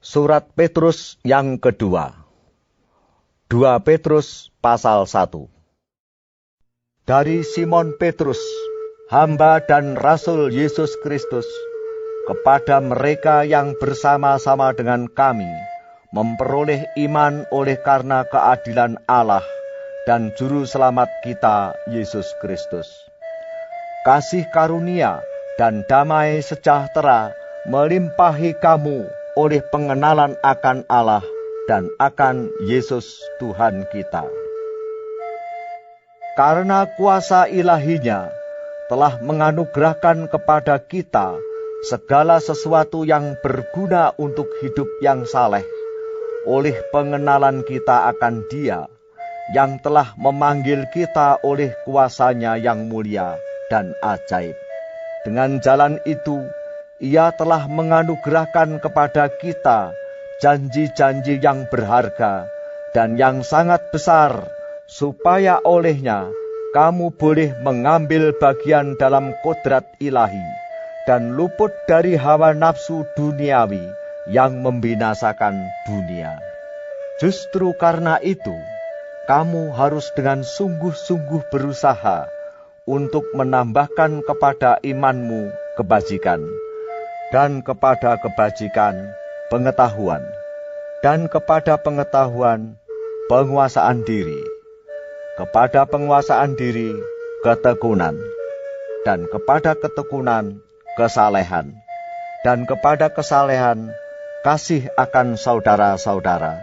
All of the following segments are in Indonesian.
Surat Petrus yang kedua. 2 Petrus pasal 1. Dari Simon Petrus, hamba dan rasul Yesus Kristus, kepada mereka yang bersama-sama dengan kami memperoleh iman oleh karena keadilan Allah dan juru selamat kita Yesus Kristus. Kasih karunia dan damai sejahtera melimpahi kamu oleh pengenalan akan Allah dan akan Yesus Tuhan kita. Karena kuasa ilahinya telah menganugerahkan kepada kita segala sesuatu yang berguna untuk hidup yang saleh, oleh pengenalan kita akan Dia, yang telah memanggil kita oleh kuasanya yang mulia dan ajaib. Dengan jalan itu, Ia telah menganugerahkan kepada kita janji-janji yang berharga dan yang sangat besar, supaya olehnya kamu boleh mengambil bagian dalam kodrat ilahi dan luput dari hawa nafsu duniawi yang membinasakan dunia. Justru karena itu, kamu harus dengan sungguh-sungguh berusaha untuk menambahkan kepada imanmu kebajikan, dan kepada kebajikan pengetahuan, dan kepada pengetahuan penguasaan diri, kepada penguasaan diri ketekunan, dan kepada ketekunan kesalehan, dan kepada kesalehan kasih akan saudara-saudara,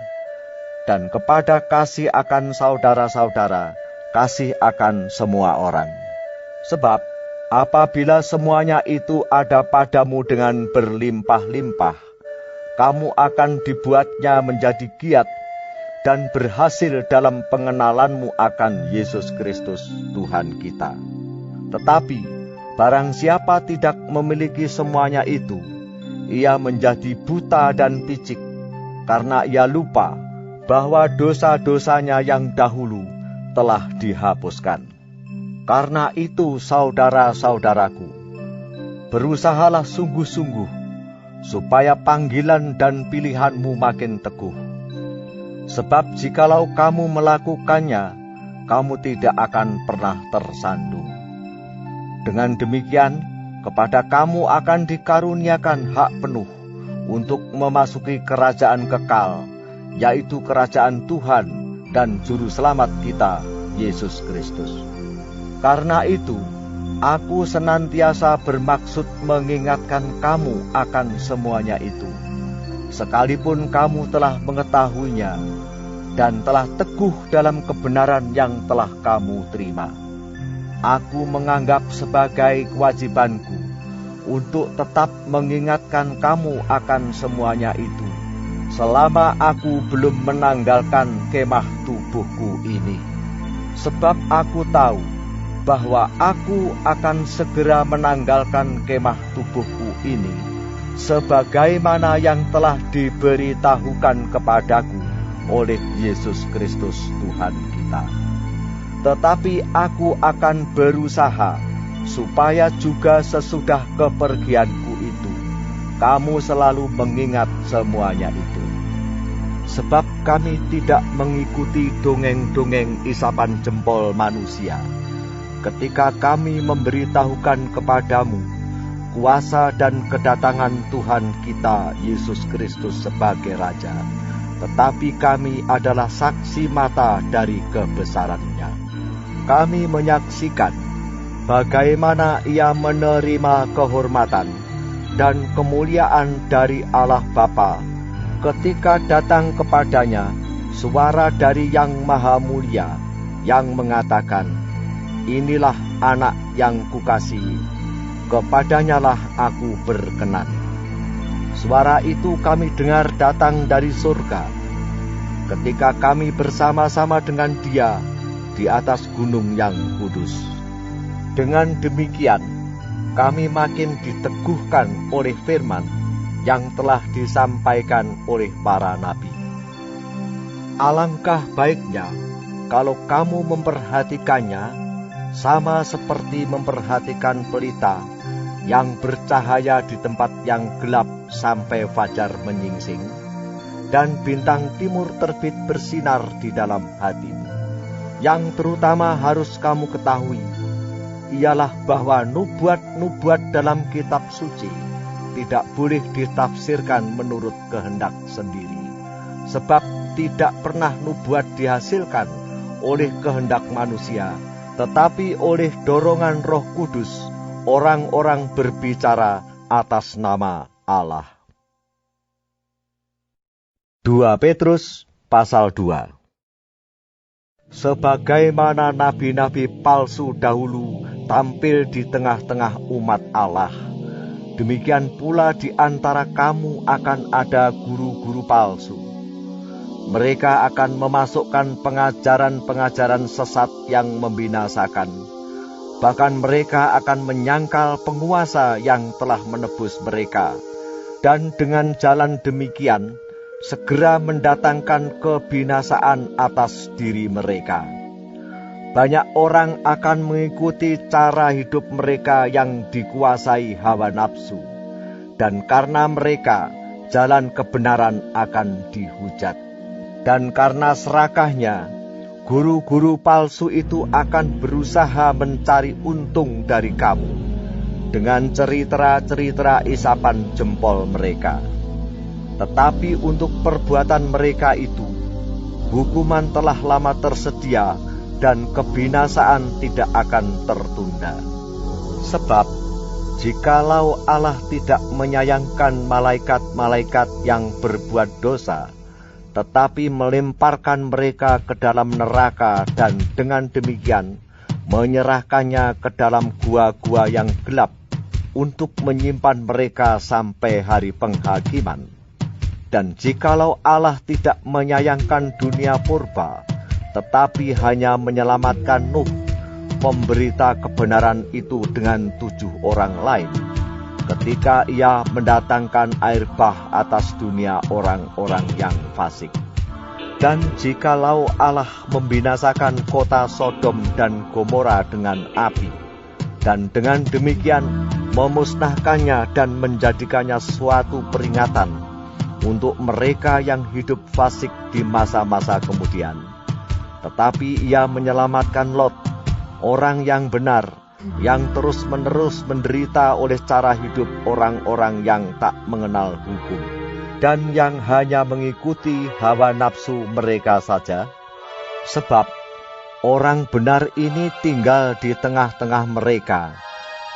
dan kepada kasih akan saudara-saudara kasih akan semua orang. Sebab apabila semuanya itu ada padamu dengan berlimpah-limpah, kamu akan dibuatnya menjadi giat dan berhasil dalam pengenalanmu akan Yesus Kristus Tuhan kita. Tetapi barang siapa tidak memiliki semuanya itu, ia menjadi buta dan picik, karena ia lupa bahwa dosa-dosanya yang dahulu telah dihapuskan. Karena itu, saudara-saudaraku, berusahalah sungguh-sungguh supaya panggilan dan pilihanmu makin teguh. Sebab jikalau kamu melakukannya, kamu tidak akan pernah tersandung. Dengan demikian, kepada kamu akan dikaruniakan hak penuh untuk memasuki kerajaan kekal, yaitu kerajaan Tuhan dan Juru Selamat kita, Yesus Kristus. Karena itu, aku senantiasa bermaksud mengingatkan kamu akan semuanya itu, sekalipun kamu telah mengetahuinya dan telah teguh dalam kebenaran yang telah kamu terima. Aku menganggap sebagai kewajibanku untuk tetap mengingatkan kamu akan semuanya itu, selama aku belum menanggalkan kemah tubuhku ini. Sebab aku tahu bahwa aku akan segera menanggalkan kemah tubuhku ini, sebagaimana yang telah diberitahukan kepadaku oleh Yesus Kristus Tuhan kita. Tetapi aku akan berusaha supaya juga sesudah kepergianku itu, kamu selalu mengingat semuanya itu. Sebab kami tidak mengikuti dongeng-dongeng isapan jempol manusia, ketika kami memberitahukan kepadamu kuasa dan kedatangan Tuhan kita Yesus Kristus sebagai Raja, tetapi kami adalah saksi mata dari kebesarannya. Kami menyaksikan bagaimana Ia menerima kehormatan dan kemuliaan dari Allah Bapa ketika datang kepadanya suara dari Yang Maha Mulia yang mengatakan, "Inilah anak yang kukasihi, kepadanyalah aku berkenan." Suara itu kami dengar datang dari surga, ketika kami bersama-sama dengan Dia di atas gunung yang kudus. Dengan demikian, kami makin diteguhkan oleh firman yang telah disampaikan oleh para nabi. Alangkah baiknya kalau kamu memperhatikannya sama seperti memperhatikan pelita yang bercahaya di tempat yang gelap sampai fajar menyingsing, dan bintang timur terbit bersinar di dalam hatimu. Yang terutama harus kamu ketahui, ialah bahwa nubuat-nubuat dalam kitab suci tidak boleh ditafsirkan menurut kehendak sendiri. Sebab tidak pernah nubuat dihasilkan oleh kehendak manusia, tetapi oleh dorongan Roh Kudus, orang-orang berbicara atas nama Allah. 2 Petrus pasal 2. Sebagaimana nabi-nabi palsu dahulu tampil di tengah-tengah umat Allah, demikian pula di antara kamu akan ada guru-guru palsu. Mereka akan memasukkan pengajaran-pengajaran sesat yang membinasakan. Bahkan mereka akan menyangkal penguasa yang telah menebus mereka, dan dengan jalan demikian segera mendatangkan kebinasaan atas diri mereka. Banyak orang akan mengikuti cara hidup mereka yang dikuasai hawa nafsu, dan karena mereka jalan kebenaran akan dihujat. Dan karena serakahnya, guru-guru palsu itu akan berusaha mencari untung dari kamu dengan cerita-cerita isapan jempol mereka. Tetapi untuk perbuatan mereka itu, hukuman telah lama tersedia dan kebinasaan tidak akan tertunda. Sebab, jikalau Allah tidak menyayangkan malaikat-malaikat yang berbuat dosa, tetapi melemparkan mereka ke dalam neraka dan dengan demikian menyerahkannya ke dalam gua-gua yang gelap untuk menyimpan mereka sampai hari penghakiman. Dan jikalau Allah tidak menyayangkan dunia purba, tetapi hanya menyelamatkan Nuh, pemberita kebenaran itu dengan 7 orang lain, ketika ia mendatangkan air bah atas dunia orang-orang yang fasik. Dan jikalau Allah membinasakan kota Sodom dan Gomora dengan api, dan dengan demikian memusnahkannya dan menjadikannya suatu peringatan untuk mereka yang hidup fasik di masa-masa kemudian, tetapi ia menyelamatkan Lot, orang yang benar, yang terus-menerus menderita oleh cara hidup orang-orang yang tak mengenal hukum, dan yang hanya mengikuti hawa nafsu mereka saja. Sebab orang benar ini tinggal di tengah-tengah mereka,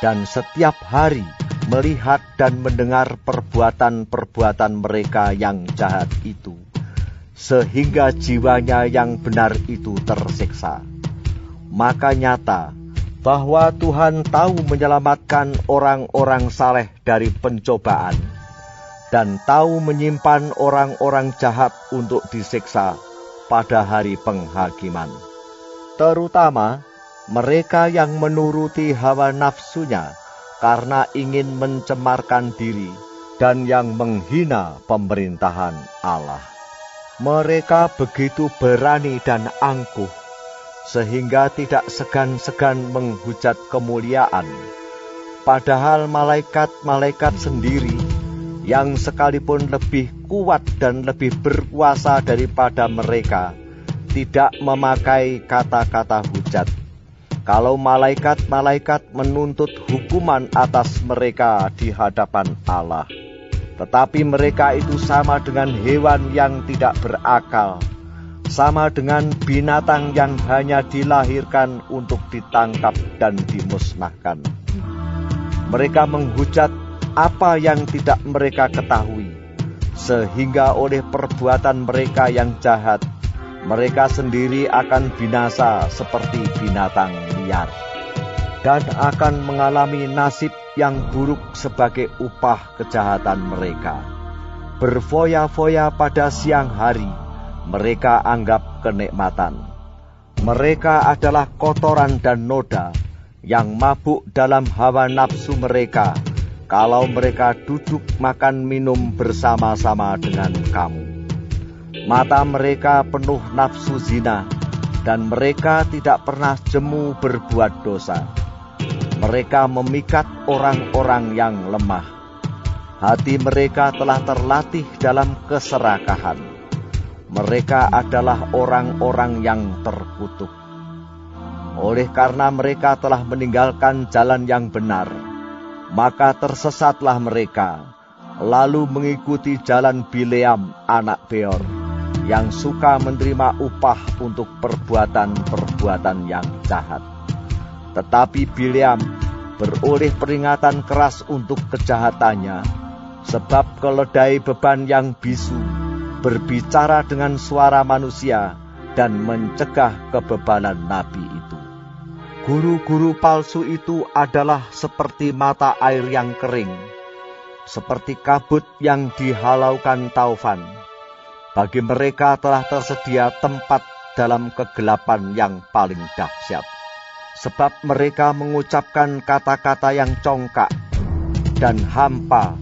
dan setiap hari melihat dan mendengar perbuatan-perbuatan mereka yang jahat itu, sehingga jiwanya yang benar itu tersiksa. Maka nyata bahwa Tuhan tahu menyelamatkan orang-orang saleh dari pencobaan, dan tahu menyimpan orang-orang jahat untuk disiksa pada hari penghakiman. Terutama mereka yang menuruti hawa nafsunya karena ingin mencemarkan diri dan yang menghina pemerintahan Allah. Mereka begitu berani dan angkuh, sehingga tidak segan-segan menghujat kemuliaan. Padahal malaikat-malaikat sendiri, yang sekalipun lebih kuat dan lebih berkuasa daripada mereka, tidak memakai kata-kata hujat. Kalau malaikat-malaikat menuntut hukuman atas mereka di hadapan Allah, tetapi mereka itu sama dengan hewan yang tidak berakal, sama dengan binatang yang hanya dilahirkan untuk ditangkap dan dimusnahkan. Mereka menghujat apa yang tidak mereka ketahui, sehingga oleh perbuatan mereka yang jahat, mereka sendiri akan binasa seperti binatang liar, dan akan mengalami nasib yang buruk sebagai upah kejahatan mereka. Berfoya-foya pada siang hari, mereka anggap kenikmatan. Mereka adalah kotoran dan noda yang mabuk dalam hawa nafsu mereka, kalau mereka duduk makan minum bersama-sama dengan kamu. Mata mereka penuh nafsu zina, dan mereka tidak pernah jemu berbuat dosa. Mereka memikat orang-orang yang lemah. Hati mereka telah terlatih dalam keserakahan. Mereka adalah orang-orang yang terkutuk. Oleh karena mereka telah meninggalkan jalan yang benar, maka tersesatlah mereka, lalu mengikuti jalan Bileam anak Beor, yang suka menerima upah untuk perbuatan-perbuatan yang jahat. Tetapi Bileam beroleh peringatan keras untuk kejahatannya, sebab keledai beban yang bisu berbicara dengan suara manusia dan mencegah kebebanan nabi itu. Guru-guru palsu itu adalah seperti mata air yang kering, seperti kabut yang dihalaukan taufan. Bagi mereka telah tersedia tempat dalam kegelapan yang paling dahsyat. Sebab mereka mengucapkan kata-kata yang congkak dan hampa,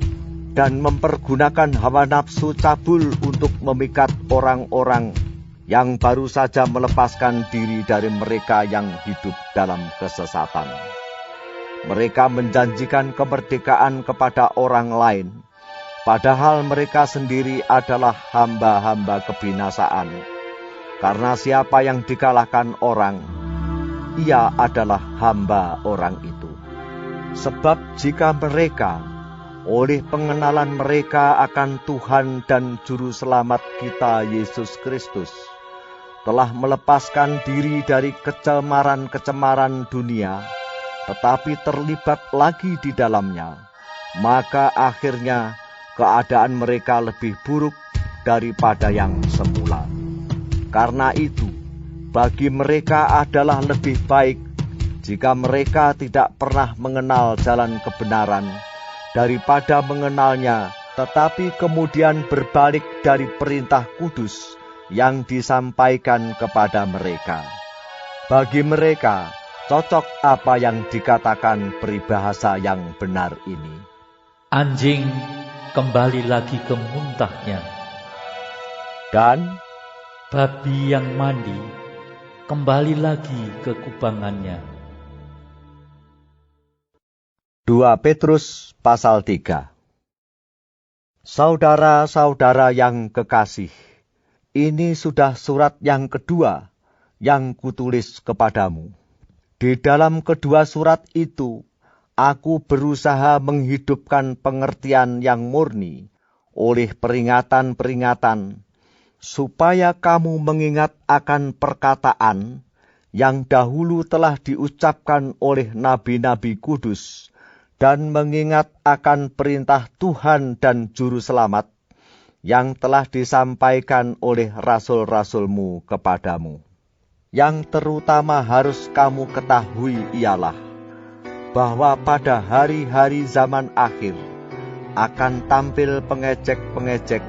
dan mempergunakan hawa nafsu cabul untuk memikat orang-orang yang baru saja melepaskan diri dari mereka yang hidup dalam kesesatan. Mereka menjanjikan kemerdekaan kepada orang lain, padahal mereka sendiri adalah hamba-hamba kebinasaan. Karena siapa yang dikalahkan orang, ia adalah hamba orang itu. Sebab jika mereka, oleh pengenalan mereka akan Tuhan dan Juru Selamat kita Yesus Kristus, telah melepaskan diri dari kecemaran-kecemaran dunia, tetapi terlibat lagi di dalamnya, maka akhirnya keadaan mereka lebih buruk daripada yang semula. Karena itu, bagi mereka adalah lebih baik jika mereka tidak pernah mengenal jalan kebenaran, daripada mengenalnya, tetapi kemudian berbalik dari perintah kudus yang disampaikan kepada mereka. Bagi mereka, cocok apa yang dikatakan peribahasa yang benar ini. Anjing kembali lagi ke muntahnya, dan babi yang mandi kembali lagi ke kubangannya. 2 Petrus pasal 3. Saudara-saudara yang kekasih, ini sudah surat yang kedua yang kutulis kepadamu. Di dalam kedua surat itu, aku berusaha menghidupkan pengertian yang murni oleh peringatan-peringatan, supaya kamu mengingat akan perkataan yang dahulu telah diucapkan oleh nabi-nabi kudus, dan mengingat akan perintah Tuhan dan Juru Selamat yang telah disampaikan oleh rasul-rasulmu kepadamu. Yang terutama harus kamu ketahui ialah bahwa pada hari-hari zaman akhir akan tampil pengejek-pengejek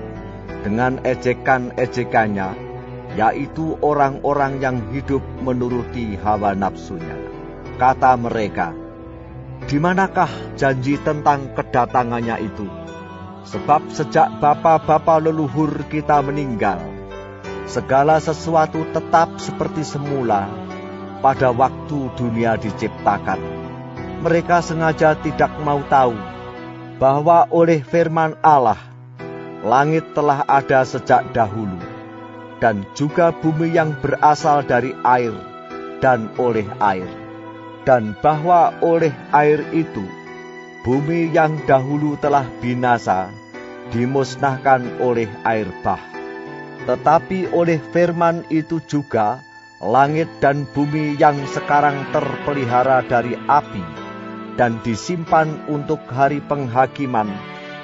dengan ejekan-ejekannya, yaitu orang-orang yang hidup menuruti hawa nafsunya. Kata mereka, "Di manakah janji tentang kedatangannya itu? Sebab sejak bapa-bapa leluhur kita meninggal, segala sesuatu tetap seperti semula pada waktu dunia diciptakan." Mereka sengaja tidak mau tahu bahwa oleh firman Allah, langit telah ada sejak dahulu, dan juga bumi yang berasal dari air dan oleh air, dan bahwa oleh air itu, bumi yang dahulu telah binasa, dimusnahkan oleh air bah. Tetapi oleh firman itu juga, langit dan bumi yang sekarang terpelihara dari api, dan disimpan untuk hari penghakiman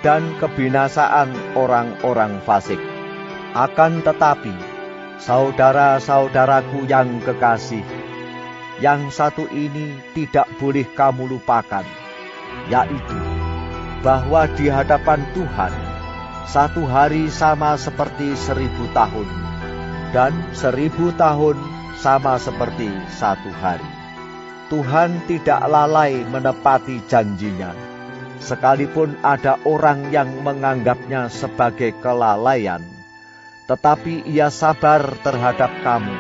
dan kebinasaan orang-orang fasik. Akan tetapi, saudara-saudaraku yang kekasih, yang satu ini tidak boleh kamu lupakan, yaitu bahwa di hadapan Tuhan, satu hari sama seperti 1000 tahun, dan 1000 tahun sama seperti satu hari. Tuhan tidak lalai menepati janjinya, sekalipun ada orang yang menganggapnya sebagai kelalaian. Tetapi ia sabar terhadap kamu,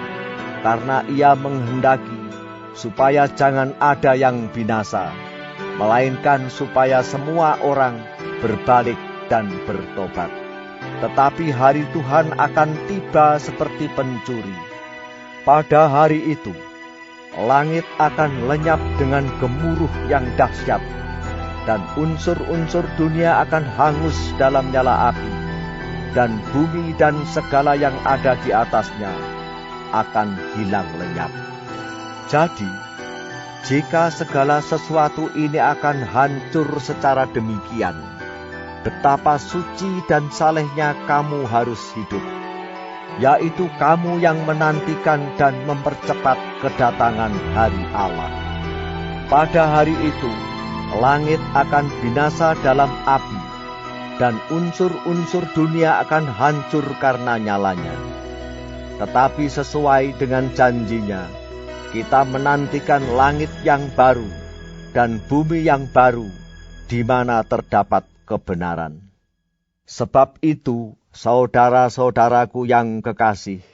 karena ia menghendaki supaya jangan ada yang binasa, melainkan supaya semua orang berbalik dan bertobat. Tetapi hari Tuhan akan tiba seperti pencuri. Pada hari itu, langit akan lenyap dengan gemuruh yang dahsyat, dan unsur-unsur dunia akan hangus dalam nyala api, dan bumi dan segala yang ada di atasnya akan hilang lenyap. Jadi, jika segala sesuatu ini akan hancur secara demikian, betapa suci dan salehnya kamu harus hidup, yaitu kamu yang menantikan dan mempercepat kedatangan hari Allah. Pada hari itu, langit akan binasa dalam api, dan unsur-unsur dunia akan hancur karena nyalanya. Tetapi sesuai dengan janjinya, kita menantikan langit yang baru dan bumi yang baru, di mana terdapat kebenaran. Sebab itu, saudara-saudaraku yang kekasih,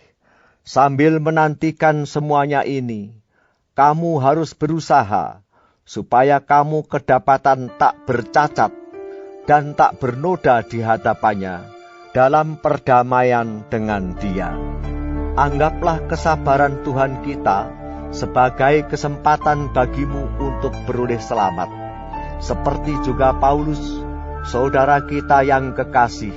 sambil menantikan semuanya ini, kamu harus berusaha supaya kamu kedapatan tak bercacat dan tak bernoda di hadapannya dalam perdamaian dengan Dia. Anggaplah kesabaran Tuhan kita sebagai kesempatan bagimu untuk beroleh selamat, seperti juga Paulus, saudara kita yang kekasih,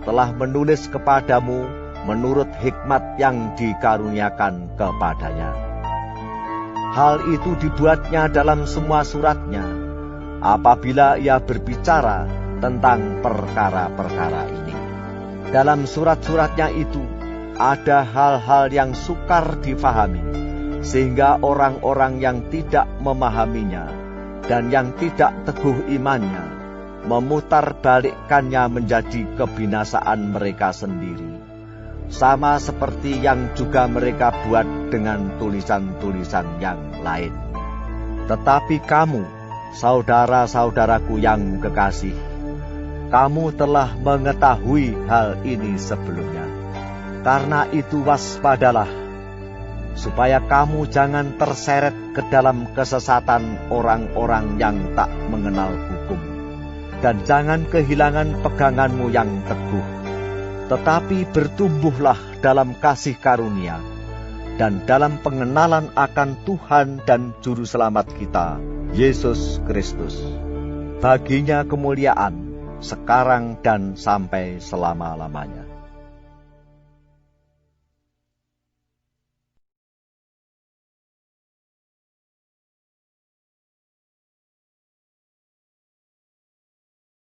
telah menulis kepadamu menurut hikmat yang dikaruniakan kepadanya. Hal itu dibuatnya dalam semua suratnya, apabila ia berbicara tentang perkara-perkara ini. Dalam surat-suratnya itu, ada hal-hal yang sukar difahami, sehingga orang-orang yang tidak memahaminya dan yang tidak teguh imannya memutarbalikkannya menjadi kebinasaan mereka sendiri, sama seperti yang juga mereka buat dengan tulisan-tulisan yang lain. Tetapi kamu, saudara-saudaraku yang kekasih, kamu telah mengetahui hal ini sebelumnya. Karena itu waspadalah, supaya kamu jangan terseret ke dalam kesesatan orang-orang yang tak mengenal hukum, dan jangan kehilangan peganganmu yang teguh. Tetapi bertumbuhlah dalam kasih karunia, dan dalam pengenalan akan Tuhan dan Juru Selamat kita, Yesus Kristus. Baginya kemuliaan, sekarang dan sampai selama-lamanya.